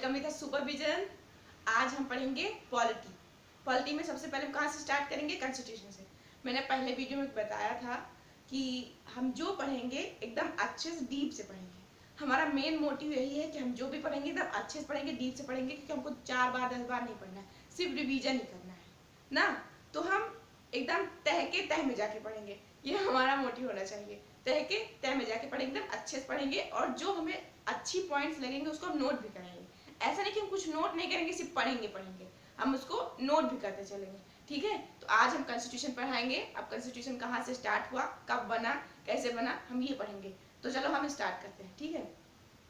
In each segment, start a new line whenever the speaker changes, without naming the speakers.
Welcome with supervision. आज हम पढ़ेंगे पॉलिटी। पॉलिटी में सबसे पहले हम कहाँ से स्टार्ट करेंगे? कॉन्स्टिट्यूशन से। मैंने पहले वीडियो में बताया था कि हम जो पढ़ेंगे एकदम अच्छे से डीप से पढ़ेंगे। हमारा मेन मोटिव यही है कि हम जो भी पढ़ेंगे एकदम अच्छे से पढ़ेंगे, डीप से पढ़ेंगे, क्योंकि हमको 4 बार 10 बार नहीं पढ़ना है, सिर्फ रिवीजन ही करना है ना। तो हम एकदम तह के तह में जाके पढ़ेंगे, ये हमारा मोटिव होना चाहिए। तह के तह में जाके पढ़ेंगे, एकदम अच्छे से पढ़ेंगे और जो हमें अच्छी पॉइंट्स लगेंगे उसको हम नोट भी करेंगे। ऐसा नहीं कि हम कुछ नोट नहीं करेंगे, सिर्फ पढ़ेंगे, हम उसको नोट भी करते चलेंगे। ठीक है, तो आज हम कॉन्स्टिट्यूशन पढ़ाएंगे। अब कॉन्स्टिट्यूशन कहाँ से स्टार्ट हुआ, कब बना, कैसे बना, हम ये पढ़ेंगे। तो चलो हम स्टार्ट करते हैं। ठीक है,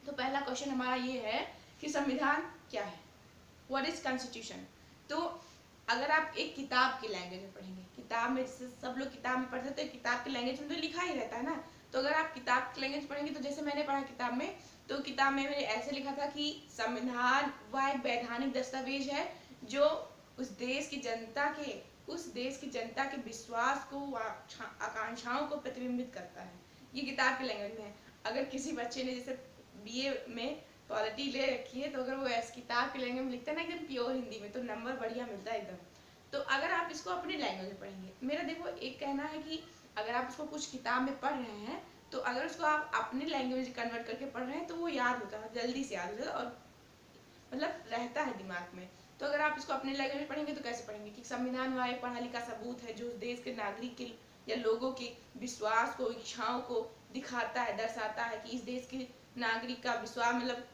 तो पहला क्वेश्चन हमारा ये है कि संविधान क्या है, व्हाट इज कॉन्स्टिट्यूशन। तो अगर आप एक किताब की लैंग्वेज में पढ़ेंगे, किताब में जैसे सब लोग किताब में पढ़ते हैं, तो किताब की लैंग्वेज में तो लिखा ही रहता है ना। तो अगर आप किताब की लैंग्वेज पढ़ेंगे, तो जैसे मैंने पढ़ा किताब में, तो किताब में मैंने ऐसे लिखा था कि संविधान वह एक वैधानिक दस्तावेज है जो उस देश की जनता के विश्वास को, आकांक्षाओं को प्रतिबिंबित करता है। ये किताब की लैंग्वेज में है। अगर किसी बच्चे ने जैसे बीए में पॉलिटी ले रखी है, तो अगर वो ऐसी किताब की लैंग्वेज में लिखता है ना एकदम प्योर हिंदी में, तो नंबर बढ़िया मिलता है एकदम। तो अगर आप इसको अपनी लैंग्वेज में पढ़ेंगे, मेरा देखो एक कहना है कि अगर आप उसको कुछ किताब में पढ़ रहे हैं, तो अगर उसको आप अपनी लैंग्वेज कन्वर्ट करके पढ़ रहे हैं, तो वो याद होता है, जल्दी से याद होता है और मतलब रहता है दिमाग में। तो अगर आप इसको अपने लैंग्वेज में पढ़ेंगे, तो कैसे पढ़ेंगे कि संविधान वह एक पढ़ा लिखा सबूत है जो उस देश के नागरिक के या लोगों के विश्वास को, इच्छाओं को दिखाता है, दर्शाता है कि इस देश के नागरिक का विश्वास, मतलब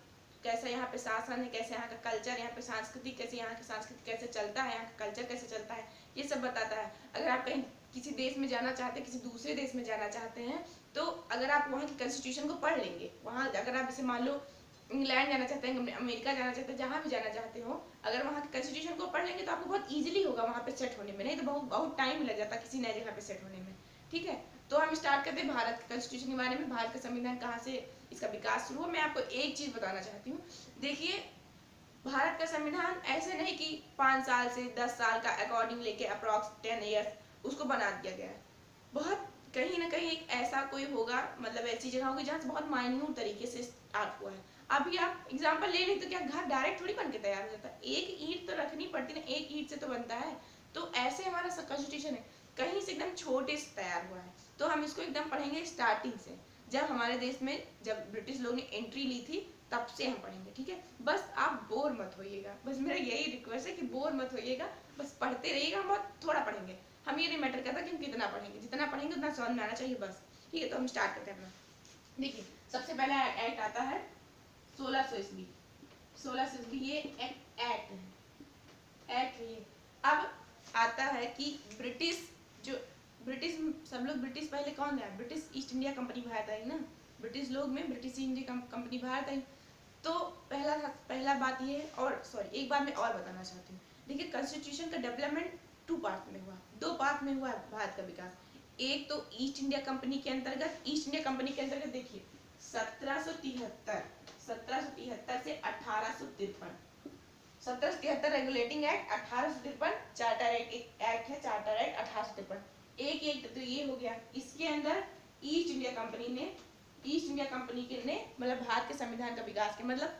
कैसा यहाँ पे शासन है, कैसे यहाँ का कल्चर, यहाँ पे संस्कृति कैसे, यहाँ की संस्कृति कैसे चलता है, यहाँ का कल्चर कैसे चलता है, ये सब बताता है। अगर आप कहीं किसी देश में जाना चाहते हैं, किसी दूसरे देश में जाना चाहते हैं, तो अगर आप वहाँ की कॉन्स्टिट्यूशन को पढ़ लेंगे, वहाँ अगर आप जैसे मान लो इंग्लैंड जाना चाहते हैं, अमेरिका जाना चाहते हैं, जहाँ भी जाना चाहते हो, अगर वहाँ की कॉन्स्टिट्यूशन को पढ़ लेंगे तो आपको बहुत इजीली होगा वहाँ पे सेट होने में। नहीं तो बहुत टाइम लग जाता किसी नए जगह पे सेट होने में। ठीक है, तो हम स्टार्ट करते हैं भारत के कॉन्स्टिट्यूशन के बारे में। भारत का संविधान कहाँ से इसका विकास शुरू हुआ, मैं आपको एक चीज बताना चाहती हूँ। देखिए, भारत का संविधान ऐसे नहीं कि 5 साल से 10 साल का अकॉर्डिंग लेके अप्रॉक्स 10 ईयर्स उसको बना दिया गया है। बहुत कहीं ना कहीं एक ऐसा कोई होगा, मतलब ऐसी जगह होगी जहाँ से बहुत माइन्यूट तरीके से स्टार्ट हुआ है। अभी आप एग्जांपल ले लें तो क्या घर डायरेक्ट थोड़ी बन के तैयार हो जाता है, एक ईंट तो रखनी पड़ती है ना, एक ईंट से तो बनता है। तो ऐसे हमारा कॉन्स्टिट्यूशन है, कहीं से एकदम छोटे से तैयार हुआ है। तो हम इसको एकदम पढ़ेंगे स्टार्टिंग से, जब हमारे देश में जब ब्रिटिश लोग ने एंट्री ली थी तब से हम पढ़ेंगे। ठीक है, बस आप बोर मत होइएगा, बस मेरा यही रिक्वेस्ट है कि बोर मत होइएगा, बस पढ़ते रहिएगा। हम बहुत थोड़ा पढ़ेंगे, हम ये नहीं मैटर करता कि हम कितना पढ़ेंगे, जितना पढ़ेंगे उतना समझ में आना चाहिए बस। ठीक है, तो हम स्टार्ट करते हैं अपना। देखिए, सबसे पहला एक्ट आता है 1600 ईस्वी। 1600 ईस्वी ये एक्ट है, एक्ट ये। अब आता है कि ब्रिटिश सब लोग ब्रिटिश पहले कौन है, British East India company Bharat आई ना, ब्रिटिश लोग में ब्रिटिश इंडिया कंपनी भारत आई। तो पहला बात ये, और सॉरी एक बात मैं और बताना चाहती हूँ। देखिए, कॉन्स्टिट्यूशन का डेवलपमेंट 2 पार्ट में हुआ, 2 पार्ट में हुआ भारत का विकास। एक तो ईस्ट इंडिया कंपनी के अंतर्गत, देखिए 1773 से 1853, 1773 रेगुलेटिंग एक्ट, 1853 चार्टर एक्ट है, चार्टर एक्ट 1853। एक तो ये हो गया। इसके अंदर ईस्ट इंडिया कंपनी ने मतलब भारत के संविधान का विकास के, मतलब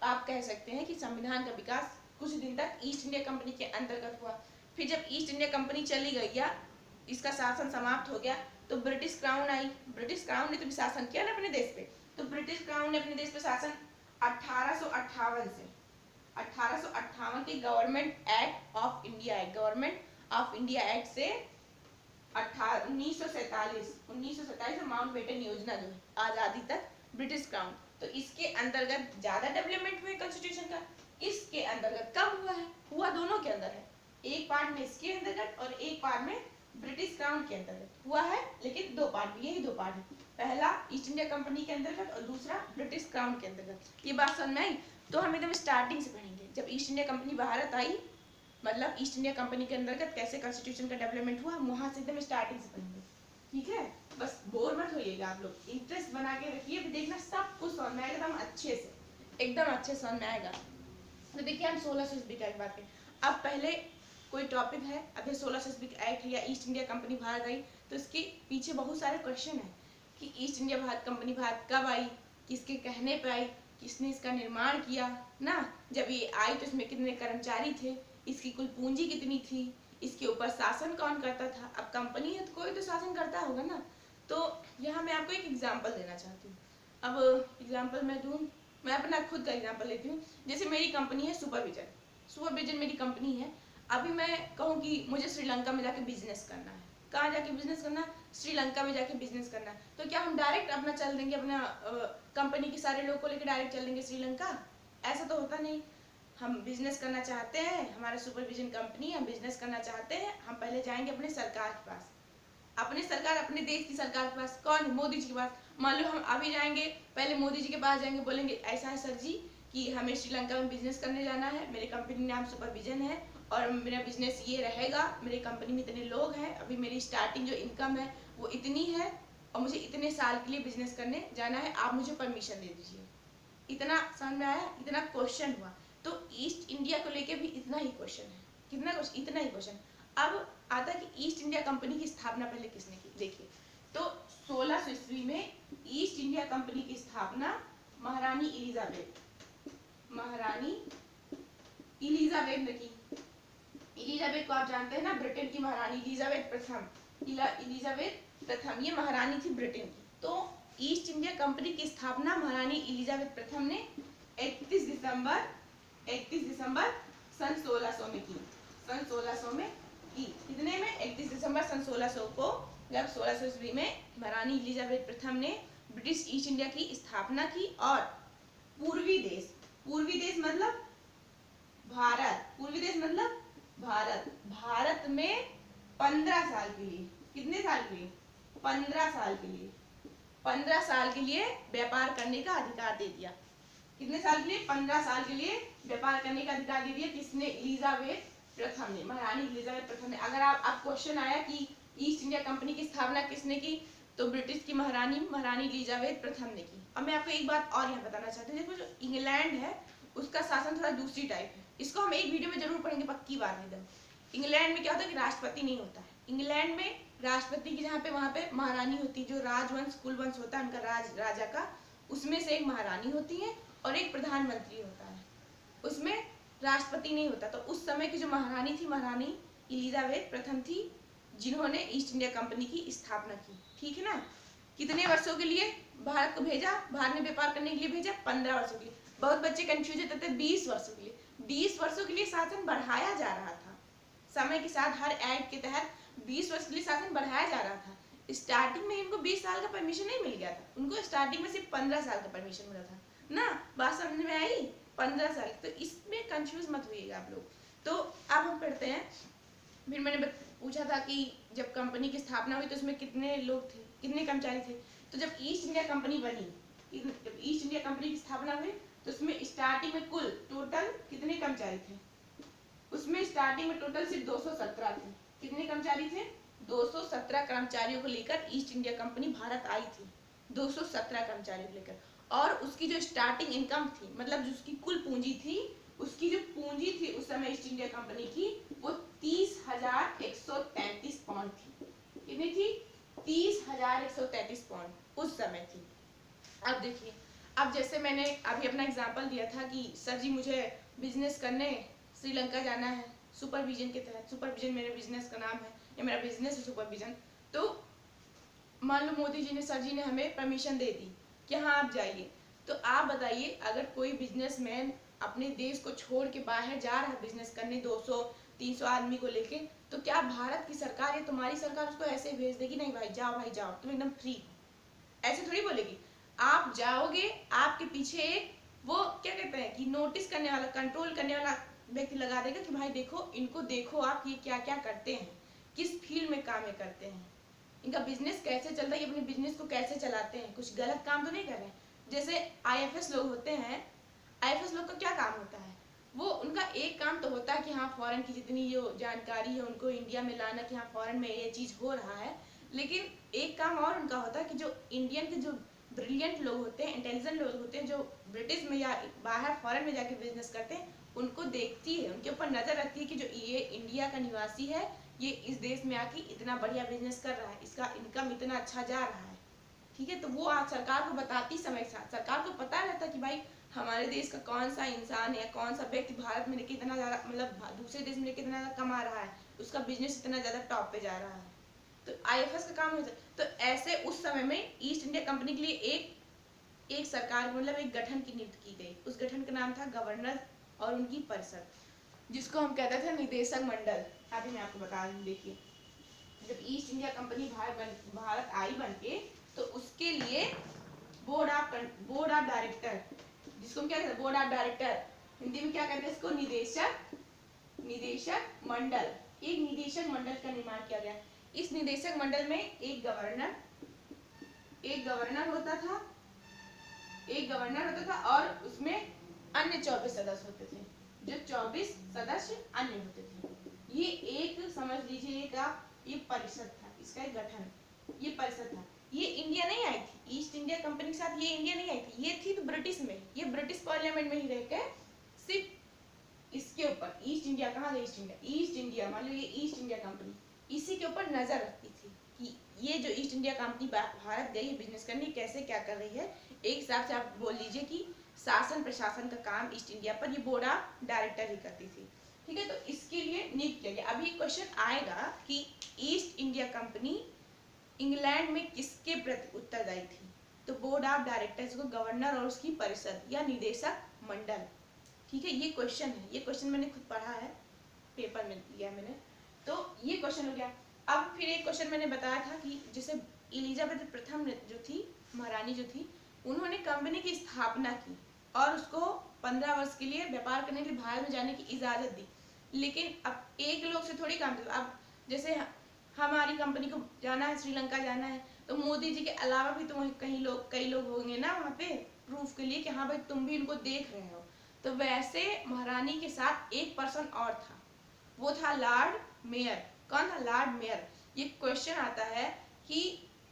आप कह सकते हैं कि संविधान का विकास कुछ दिन तक ईस्ट इंडिया कंपनी के अंतर्गत हुआ। फिर जब ईस्ट इंडिया कंपनी चली गई या इसका शासन समाप्त हो गया, तो ब्रिटिश क्राउन आई। ब्रिटिश क्राउन ने तो शासन किया ना अपने देश पे, तो ब्रिटिश क्राउन ने अपने देश पे शासन 1858 के गवर्नमेंट ऑफ इंडिया एक्ट से 1947 माउंटबेटन योजना जो है आजादी तक ब्रिटिश क्राउन, तो इसके अंतर्गत ज्यादा डेवलपमेंट हुए कॉन्स्टिट्यूशन का। इसके अंतर्गत कब हुआ है, हुआ दोनों के अंदर है, एक पार्ट में इसके अंतर्गत और एक पार्ट में ब्रिटिश क्राउन के अंतर्गत हुआ है, लेकिन 2 पार्ट में, यही 2 पार्ट है, पहला ईस्ट इंडिया कंपनी के अंतर्गत और दूसरा ब्रिटिश क्राउन के अंतर्गत। ये बात समझ में आई? तो हम एकदम स्टार्टिंग से पढ़ेंगे, जब ईस्ट इंडिया कंपनी भारत आई, मतलब ईस्ट इंडिया कंपनी के अंतर्गत कैसे कॉन्स्टिट्यूशन का डेवलपमेंट हुआ, हम वहां से एकदम स्टार्टिंग से पढ़ेंगे। ठीक है, बस बोर मत होइएगा, आप लोग इंटरेस्ट बना के रखिए, देखना सब कुछ समझ में आएगा एकदम अच्छे से, एकदम अच्छे समझ में आएगा। तो देखिए, हम 1600 ईस्वी की बात करें। अब पहले कोई टॉपिक है, अभी 1600 ईस्वी एक्ट या ईस्ट इंडिया कंपनी भारत आई, तो इसके पीछे बहुत सारे क्वेश्चन है कि ईस्ट इंडिया कंपनी भारत कब आई, किसके कहने पर आई, किसने इसका निर्माण किया ना, जब ये आई तो इसमें कितने कर्मचारी थे, इसकी कुल पूंजी कितनी थी, इसके ऊपर शासन कौन करता था। अब कंपनी है तो कोई तो शासन करता होगा ना। तो यहाँ मैं आपको एक एग्जाम्पल देना चाहती हूँ। अब एग्जाम्पल मैं दूँ, मैं अपना खुद का एग्जाम्पल लेती हूँ। जैसे मेरी कंपनी है सुपरविजन, सुपरविजन मेरी कंपनी है। अभी मैं कहूँ कि मुझे श्रीलंका में जाके बिजनेस करना है। कहाँ जाके बिजनेस करना? श्रीलंका में जाके बिजनेस करना है। तो क्या हम डायरेक्ट अपना चल देंगे, अपना कंपनी के सारे लोग को लेकर डायरेक्ट चल देंगे श्रीलंका? ऐसा तो होता नहीं। हम बिजनेस करना चाहते हैं, हमारा सुपरविजन कंपनी, हम बिजनेस करना चाहते हैं, हम पहले जाएंगे अपने सरकार के पास, अपने सरकार, अपने देश की सरकार के पास। कौन? मोदी जी के पास। मान लो हम अभी जाएंगे, पहले मोदी जी के पास जाएंगे, बोलेंगे ऐसा है सर जी कि हमें श्रीलंका में बिजनेस करने जाना है, मेरे कंपनी नाम सुपरविजन है और मेरा बिजनेस ये रहेगा, मेरे कंपनी में इतने लोग हैं, अभी मेरी स्टार्टिंग जो इनकम है वो इतनी है और मुझे इतने साल के लिए बिजनेस करने जाना है, आप मुझे परमिशन दे दीजिए। इतना समझ में आया? इतना क्वेश्चन हुआ। तो ईस्ट इंडिया को लेके भी इतना ही क्वेश्चन है। कितना क्वेश्चन? इतना ही क्वेश्चन। अब आता है कि ईस्ट इंडिया कंपनी की स्थापना पहले किसने की। देखिए, तो 1600 ईस्वी में ईस्ट इंडिया कंपनी की स्थापना महारानी इलिजाबेथ, महारानी इलिजाबेथ ने की। इलिजाबेथ को आप जानते हैं ना, ब्रिटेन की महारानी इलिजाबेथ प्रथम, इलिजाबेथ प्रथम, ये महारानी थी ब्रिटेन की। तो ईस्ट इंडिया कंपनी की स्थापना महारानी इलिजाबेथ प्रथम ने 31 दिसंबर सन 1600 में की। सन 1600 में की। कितने में? 31 दिसंबर सन 1600 को, जब 1600 ईस्वी में महारानी इलिजाबेथ प्रथम ने ब्रिटिश ईस्ट इंडिया की स्थापना की और पूर्वी देश, पूर्वी देश मतलब भारत, पूर्वी देश मतलब भारत, भारत में 15 साल के लिए, कितने साल के लिए? 15 साल के लिए, 15 साल के लिए व्यापार करने का अधिकार दे दिया। कितने साल के लिए? 15 साल के लिए व्यापार करने का अधिकार दे दिया। किसने? इलिजाबेथ प्रथम ने, महारानी इलिजाबेथ प्रथम ने। अगर आप क्वेश्चन आया कि ईस्ट इंडिया कंपनी की स्थापना किसने की, तो ब्रिटिश की महारानी, महारानी इलिजाबेथ प्रथम ने की। अब मैं आपको एक बात और यहाँ बताना चाहती हूँ। देखो, जो इंग्लैंड है उसका शासन थोड़ा दूसरी टाइप है, इसको हम एक वीडियो में जरूर पढ़ेंगे, पक्की बात एकदम। इंग्लैंड में क्या होता है कि राष्ट्रपति नहीं होता है। इंग्लैंड में राष्ट्रपति की जहाँ पे, वहाँ पे महारानी होती है। जो राजवंश, कुलवंश होता है उनका, राजा का, उसमें से एक महारानी होती है और एक प्रधानमंत्री होता है, उसमें राष्ट्रपति नहीं होता। तो उस समय की जो महारानी थी, महारानी इलिजाबेथ प्रथम थी, जिन्होंने ईस्ट इंडिया कंपनी की स्थापना की। ठीक है ना? कितने वर्षों के लिए भारत को भेजा, भारत में व्यापार करने के लिए भेजा? 15 वर्षों के लिए। बहुत बच्चे कंफ्यूज होते थे, 20 वर्षों के लिए। 20 वर्षों के लिए शासन बढ़ाया जा रहा था, समय के साथ हर एक्ट के तहत 20 वर्ष के लिए शासन बढ़ाया जा रहा था। स्टार्टिंग में इनको 20 साल का परमिशन नहीं मिल गया था, उनको स्टार्टिंग में सिर्फ 15 साल का परमिशन मिला था ना। बात समझ में आई? 15 साल। तो इसमें कंफ्यूज मत होइएगा आप लोग। तो अब हम पढ़ते हैं। फिर मैंने पूछा था कि जब कंपनी की स्थापना हुई तो उसमें कितने लोग थे, कितने कर्मचारी थे। तो जब ईस्ट इंडिया कंपनी बनी, जब ईस्ट इंडिया कंपनी की स्थापना हुई तो उसमें स्टार्टिंग में कुल टोटल कितने कर्मचारी थे? उसमें स्टार्टिंग में टोटल सिर्फ 217 थे। कितने कर्मचारी थे? 217 कर्मचारियों को लेकर ईस्ट इंडिया कंपनी भारत आई थी, 217 कर्मचारियों को लेकर। और उसकी जो स्टार्टिंग इनकम थी, मतलब जो उसकी कुल पूंजी थी, उसकी जो पूंजी थी उस समय ईस्ट इंडिया कंपनी की, वो 30,133 पाउंड थी। कितनी थी? 30,133 पाउंड उस समय थी। अब देखिए, अब जैसे मैंने अभी अपना एग्जांपल दिया था कि सर जी मुझे बिजनेस करने श्रीलंका जाना है सुपरविजन के तहत। सुपरविजन मेरे बिजनेस का नाम है, या मेरा बिजनेस है सुपरविजन। तो मान लो मोदी जी ने, सर जी ने हमें परमिशन दे दी कि हाँ आप जाइए। तो आप बताइए, अगर कोई बिजनेसमैन अपने देश को छोड़ के बाहर जा रहा है बिजनेस करने 200-300 आदमी को लेके, तो क्या भारत की सरकार या तुम्हारी सरकार उसको ऐसे भेज देगी? नहीं भाई जाओ, तुम एकदम फ्री हो, ऐसे थोड़ी बोलेगी। आप जाओगे, आपके पीछे एक वो क्या कहते हैं कि नोटिस करने वाला, कंट्रोल करने वाला व्यक्ति लगा देगा कि भाई देखो, इनको देखो आप, ये क्या क्या करते हैं, किस फील्ड में काम करते हैं, इनका बिजनेस कैसे चलता है, ये अपने बिजनेस को कैसे चलाते हैं, कुछ गलत काम तो नहीं कर रहे हैं। जैसे IFS लोग होते हैं, IFS लोग का क्या काम होता है? वो, उनका एक काम तो होता है कि हाँ फॉरेन की जितनी जो जानकारी है उनको इंडिया में लाना, कि हाँ फॉरेन में ये चीज़ हो रहा है। लेकिन एक काम और उनका होता है कि जो इंडियन के जो ब्रिलियंट लोग होते हैं, इंटेलिजेंट लोग होते हैं, जो ब्रिटिश में या बाहर फॉरेन में जाके बिजनेस करते हैं, उनको देखती है, उनके ऊपर नज़र रखती है कि जो ये इंडिया का निवासी है, ये इस देश में आके इतना बढ़िया बिजनेस कर रहा है, इसका इनकम इतना अच्छा जा रहा है। ठीक है, तो वो आज सरकार को बताती समय के साथ सरकार को पता रहता कि भाई हमारे देश का कौन सा इंसान या कौन सा व्यक्ति भारत में कितना ज़्यादा मतलब दूसरे देश में कितना ज़्यादा कमा रहा है, उसका बिजनेस इतना ज़्यादा टॉप पे जा रहा है, तो IFS का काम होता है। तो ऐसे उस समय में ईस्ट इंडिया कंपनी के लिए एक सरकार मतलब एक गठन की नियुक्ति की गई। उस गठन का नाम था गवर्नर और उनकी परिषद, जिसको हम कहते थे निदेशक मंडल। अभी मैं आपको बता दूं, देखिए जब ईस्ट इंडिया कंपनी भारत आई बन के, तो उसके लिए बोर्ड ऑफ डायरेक्टर, जिसको हम क्या कहते हैं बोर्ड ऑफ डायरेक्टर, हिंदी में क्या कहते हैं इसको, निदेशक मंडल। एक निदेशक मंडल का निर्माण किया गया। इस निदेशक मंडल में एक गवर्नर होता था और उसमें अन्य 24 सदस्य होते थे, जो 24 सदस्य अन्य होते थे। ये एक समझ लीजिए ये परिषद था, इसका एक गठन, ये परिषद था। ये इंडिया नहीं आई थी, ईस्ट इंडिया कंपनी के साथ ये इंडिया नहीं आई थी, ये थी तो ब्रिटिश में, ये ब्रिटिश पार्लियामेंट में ही रह के सिर्फ इसके ऊपर ईस्ट इंडिया, कहाँ गई ईस्ट इंडिया मान लो ये ईस्ट इंडिया कंपनी, इसी के ऊपर नजर रखती थी कि ये जो ईस्ट इंडिया कंपनी भारत गई है बिजनेस करने, कैसे क्या कर रही है। एक हिसाब से आप बोल लीजिए कि शासन प्रशासन का काम ईस्ट इंडिया पर ये बोर्ड ऑफ डायरेक्टर ही करती थी, ठीक है। तो इसके लिए नियुक्त किया गया। अभी क्वेश्चन आएगा कि ईस्ट इंडिया कंपनी इंग्लैंड में किसके प्रति उत्तरदायी थी, तो बोर्ड ऑफ डायरेक्टर्स को गवर्नर और उसकी परिषद या निदेशक मंडल, ठीक है। ये क्वेश्चन है, ये क्वेश्चन मैंने खुद पढ़ा है, पेपर में लिया मैंने, तो ये क्वेश्चन हो गया। अब फिर एक क्वेश्चन मैंने बताया था कि जैसे एलिजाबेथ प्रथम जो थी, महारानी जो थी, उन्होंने कंपनी की स्थापना की और उसको 15 वर्ष के लिए व्यापार करने के लिए भारत में जाने की इजाजत दी। लेकिन अब एक लोग से थोड़ी काम चलता, अब जैसे हमारी कंपनी को जाना है, श्रीलंका जाना है, तो मोदी जी के अलावा भी तो कई लोग होंगे ना वहाँ पे प्रूफ के लिए कि हाँ भाई तुम भी इनको देख रहे हो। तो वैसे महारानी के साथ एक पर्सन और था, वो था लॉर्ड मेयर। कौन था? Lord mayor. ये क्वेश्चन आता है कि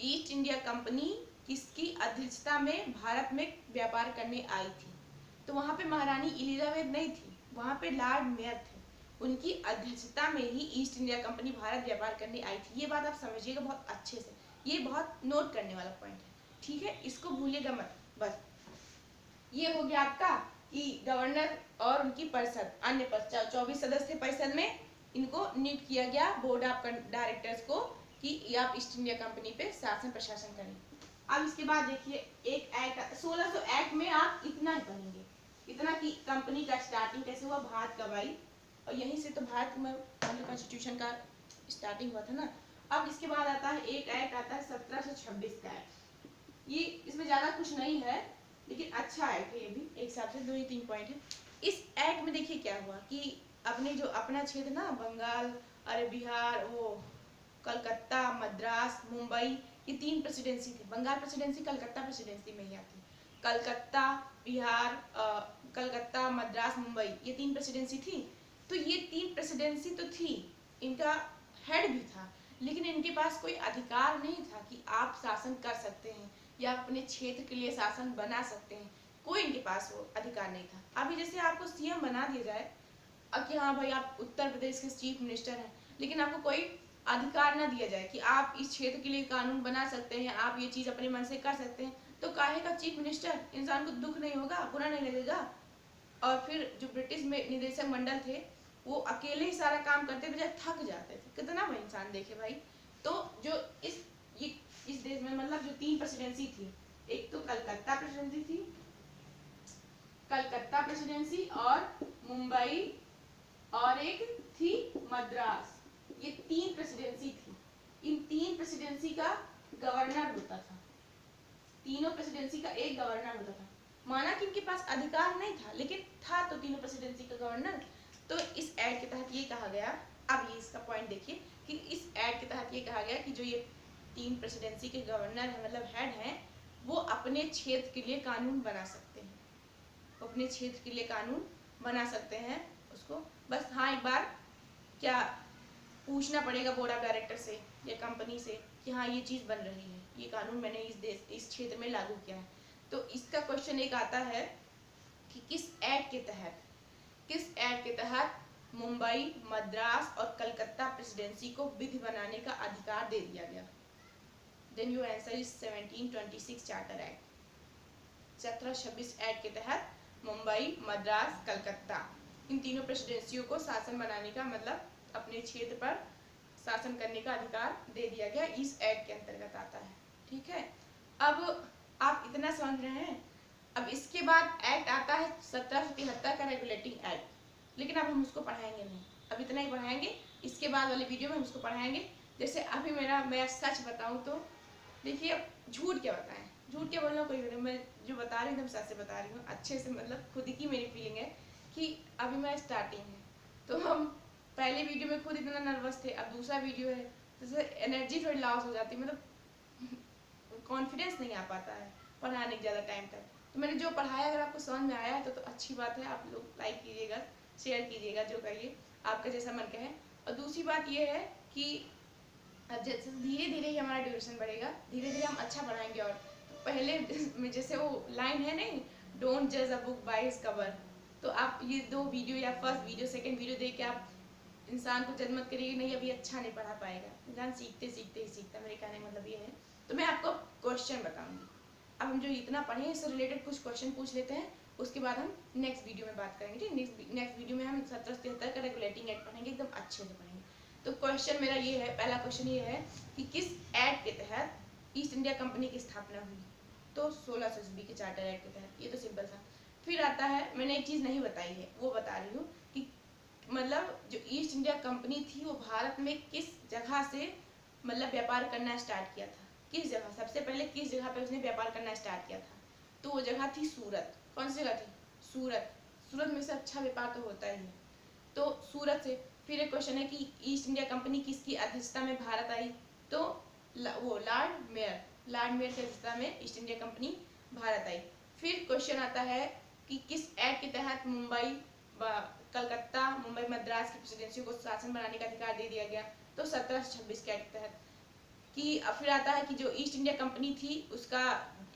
ईस्ट इंडिया कंपनी किसकी अध्यक्षता में भारत में व्यापार करने आई थी, तो वहाँ पे महारानी एलिजाबेथ नहीं थी, वहाँ पे लॉर्ड मेयर थे। उनकी अध्यक्षता में ही ईस्ट इंडिया कंपनी भारत व्यापार करने आई थी। ये बात आप समझिएगा बहुत अच्छे से, ये बहुत नोट करने वाला पॉइंट है, ठीक है, इसको भूलिएगा मत। बस ये हो गया आपका कि गवर्नर और उनकी परिषद, अन्य 24 सदस्य थे परिषद में, इनको नियुक्त किया गया बोर्ड ऑफ डायरेक्टर्स को कि आप ईस्ट इंडिया कंपनी पे शासन प्रशासन करें। अब इसके बाद देखिए एक एक्ट 1600 एक्ट में आप इतना ही पढ़ेंगे, इतना कि कंपनी का स्टार्टिंग कैसे हुआ, भारत कब आई, और यहीं से तो भारत में कॉन्स्टिट्यूशन का स्टार्टिंग हुआ था ना। अब इसके बाद आता है एक एक्ट आता है 1726 का एक्ट। ये इसमें ज्यादा कुछ नहीं है लेकिन अच्छा एक्ट है, ये भी एक हिसाब से 2 ही 3 पॉइंट है। इस एक्ट में देखिए क्या हुआ कि अपने जो अपना क्षेत्र ना, बंगाल, अरे बिहार, वो कलकत्ता, मद्रास, मुंबई, ये 3 प्रेसिडेंसी थी। बंगाल प्रेसिडेंसी कलकत्ता प्रेसिडेंसी में ही आती। कलकत्ता, बिहार, कलकत्ता, मद्रास, मुंबई, ये 3 प्रेसिडेंसी थी। तो ये 3 प्रेसिडेंसी तो थी, इनका हेड भी था, लेकिन इनके पास कोई अधिकार नहीं था कि आप शासन कर सकते हैं या अपने क्षेत्र के लिए शासन बना सकते हैं, कोई इनके पास वो अधिकार नहीं था। अभी जैसे आपको सीएम बना दिया जाए कि हाँ भाई आप उत्तर प्रदेश के चीफ मिनिस्टर हैं, लेकिन आपको कोई अधिकार ना दिया जाए कि आप इस क्षेत्र के लिए कानून बना सकते हैं, आप ये चीज अपने मन से कर सकते हैं, तो काहे का चीफ मिनिस्टर? इंसान को दुख नहीं होगा, बुरा नहीं लगेगा? और फिर जो ब्रिटिश में निदेशक मंडल थे, वो अकेले ही सारा काम करते थे, थक जाते थे। कितना वो इंसान देखे भाई। तो जो इस देश में मतलब जो 3 प्रेसिडेंसी थी, एक तो कलकत्ता प्रेसिडेंसी थी, कलकत्ता प्रेसिडेंसी और मुंबई, और एक थी मद्रास, ये 3 प्रेसिडेंसी थी। इन 3 प्रेसिडेंसी का गवर्नर होता था, तीनों प्रेसिडेंसी का एक गवर्नर होता था। माना कि इनके पास अधिकार नहीं था, लेकिन था तो तीनों प्रेसिडेंसी का गवर्नर। तो इस एक्ट के तहत ये कहा गया, अब ये इसका पॉइंट देखिए कि इस एक्ट के तहत ये कहा गया कि जो ये 3 प्रेसिडेंसी के गवर्नर है मतलब हेड हैं, वो अपने क्षेत्र के लिए कानून बना सकते हैं, अपने क्षेत्र के लिए कानून बना सकते हैं उसको। बस हाँ एक बार क्या पूछना पड़ेगा बोर्ड ऑफ डायरेक्टर से या कंपनी से कि हाँ ये चीज़ बन रही है, ये कानून मैंने इस क्षेत्र में लागू किया है। तो इसका क्वेश्चन एक आता है कि किस एक्ट के तहत मुंबई, मद्रास और कलकत्ता प्रेसिडेंसी को विधि बनाने का अधिकार दे दिया गया। Then your answer is 1726 charter act. 1726 act के तहत मुंबई, मद्रास, कलकत्ता इन तीनों प्रेसिडेंसियों को शासन बनाने का मतलब अपने क्षेत्र पर शासन करने का अधिकार दे दिया गया, इस एक्ट के अंतर्गत आता है। ठीक है, अब आप इतना समझ रहे हैं। अब इसके बाद एक्ट आता है 1773 का रेगुलेटिंग एक्ट, लेकिन अब हम उसको पढ़ाएंगे नहीं, अब इतना ही पढ़ाएंगे। इसके बाद वाले वीडियो में हम उसको पढ़ाएंगे। जैसे अभी मैं सच बताऊं तो देखिए, अब झूठ क्या बताएं, झूठ क्या बोलना कोई नहीं, मैं जो बता रही हूँ एकदम सच से बता रही हूँ, अच्छे से, मतलब खुद की मेरी फीलिंग है कि अभी मैं स्टार्टिंग है, तो हम पहले वीडियो में खुद इतना नर्वस थे, अब दूसरा वीडियो है तो एनर्जी थोड़ी लॉस हो जाती है, मतलब कॉन्फिडेंस नहीं आ पाता है पढ़ाने के ज़्यादा टाइम तक। तो मैंने जो पढ़ाया अगर आपको समझ में आया है तो अच्छी बात है, आप लोग लाइक कीजिएगा, शेयर कीजिएगा, जो करिए आपका जैसा मन कहे। और दूसरी बात ये है कि अब जैसे धीरे धीरे ही हमारा ड्यूरेशन बढ़ेगा, धीरे धीरे हम अच्छा पढ़ाएंगे। और तो पहले में जैसे वो लाइन है नहीं, डोंट जज a book by his cover, तो आप ये 2 वीडियो या फर्स्ट वीडियो सेकंड वीडियो देख के आप इंसान को जज मत करिए नहीं अभी अच्छा नहीं पढ़ा पाएगा, इंसान सीखते सीखते ही सीखता, मेरे कहने का मतलब ये है। तो मैं आपको क्वेश्चन बताऊंगी, अब हम जो इतना पढ़े इससे रिलेटेड कुछ क्वेश्चन पूछ लेते हैं, उसके बाद हम नेक्स्ट वीडियो में बात करेंगे। ठीक, नेक्स्ट वीडियो में हम 1773 का रेगुलेटिंग एक्ट पढ़ेंगे, एकदम अच्छे से पढ़ेंगे। तो क्वेश्चन मेरा ये है, पहला क्वेश्चन ये है कि किस एक्ट के तहत ईस्ट इंडिया कंपनी की स्थापना हुई? तो 1600 ईस्वी के चार्टर एक्ट के तहत, ये तो सिंपल था। फिर आता है, मैंने एक चीज़ नहीं बताई है वो बता रही हूँ कि मतलब जो ईस्ट इंडिया कंपनी थी वो भारत में किस जगह से मतलब व्यापार करना स्टार्ट किया था, किस जगह, सबसे पहले किस जगह पे उसने व्यापार करना स्टार्ट किया था? तो वो जगह थी सूरत। कौन सी जगह थी? सूरत। सूरत में से अच्छा व्यापार तो होता ही है, तो सूरत से। फिर एक क्वेश्चन है कि ईस्ट इंडिया कंपनी किसकी अध्यक्षता में भारत आई? तो वो लॉर्ड मेयर की अध्यक्षता में ईस्ट इंडिया कंपनी भारत आई। फिर क्वेश्चन आता है कि किस एक्ट के तहत मुंबई, कलकत्ता, मुंबई, मद्रास की प्रेसिडेंसी को शासन बनाने का अधिकार दे दिया गया? तो 1726 के एक्ट के तहत। कि फिर आता है कि जो ईस्ट इंडिया कंपनी थी उसका,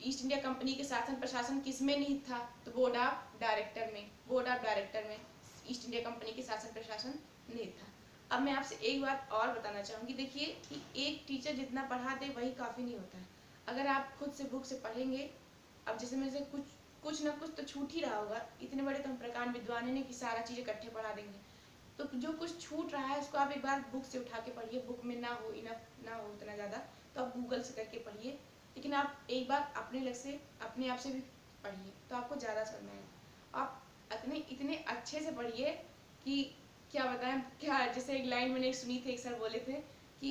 ईस्ट इंडिया कंपनी के शासन प्रशासन किस में निहित था? तो बोर्ड ऑफ डायरेक्टर में ईस्ट इंडिया कंपनी के शासन प्रशासन निहित था। अब मैं आपसे एक बात और बताना चाहूँगी, देखिए कि एक टीचर जितना पढ़ा दे वही काफ़ी नहीं होता है। अगर आप खुद से बुक से पढ़ेंगे, अब जैसे मेरे से कुछ ना कुछ तो छूट ही रहा होगा, इतने बड़े तो हम प्रकांड विद्वान हैं कि सारा चीज़ इकट्ठे पढ़ा देंगे, तो जो कुछ छूट रहा है उसको आप एक बार बुक से उठा के पढ़िए, बुक में ना हो, इनफ ना हो उतना ज़्यादा तो आप गूगल से करके पढ़िए, लेकिन आप एक बार अपने आप से भी पढ़िए तो आपको ज़्यादा समझ में आएगा। आप इतने अच्छे से पढ़िए कि क्या बताएं, क्या जैसे एक लाइन मैंने सुनी थी, एक सर बोले थे कि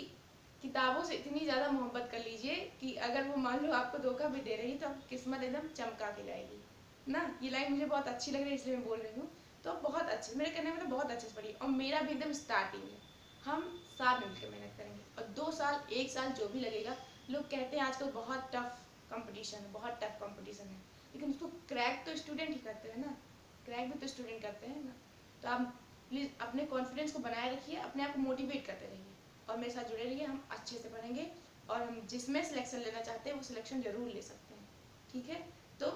किताबों से इतनी ज़्यादा मोहब्बत कर लीजिए कि अगर वो मान लो आपको धोखा भी दे रही तो आप किस्मत एकदम चमका के लाएगी ना। ये लाइन मुझे बहुत अच्छी लग रही है इसलिए मैं बोल रही हूँ। तो बहुत अच्छे, मेरे कहने में तो बहुत अच्छे से पढ़िए, और मेरा भी एकदम स्टार्टिंग है, हम साथ मिलकर मेहनत करेंगे, और 2 साल 1 साल जो भी लगेगा, लोग कहते हैं आजकल बहुत टफ कंपटीशन है, बहुत टफ कंपटीशन है, लेकिन उसको क्रैक तो स्टूडेंट ही करते हैं ना, क्रैक भी तो स्टूडेंट करते हैं ना। तो आप प्लीज़ अपने कॉन्फिडेंस को बनाए रखिए, अपने आप को मोटिवेट करते रहिए, और मेरे साथ जुड़े रहिए, हम अच्छे से पढ़ेंगे, और हम जिसमें सिलेक्शन लेना चाहते हैं वो सिलेक्शन जरूर ले सकते हैं। ठीक है, तो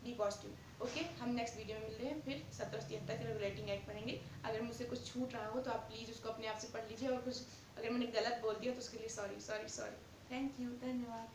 बी पॉजिटिव। ओके, हम नेक्स्ट वीडियो में मिल रहे हैं, फिर 1773 के रेगुलेटिंग एक्ट पढ़ेंगे। अगर मुझसे कुछ छूट रहा हो तो आप प्लीज़ उसको अपने आप से पढ़ लीजिए, और कुछ अगर मैंने गलत बोल दिया तो उसके लिए सॉरी। थैंक यू, धन्यवाद।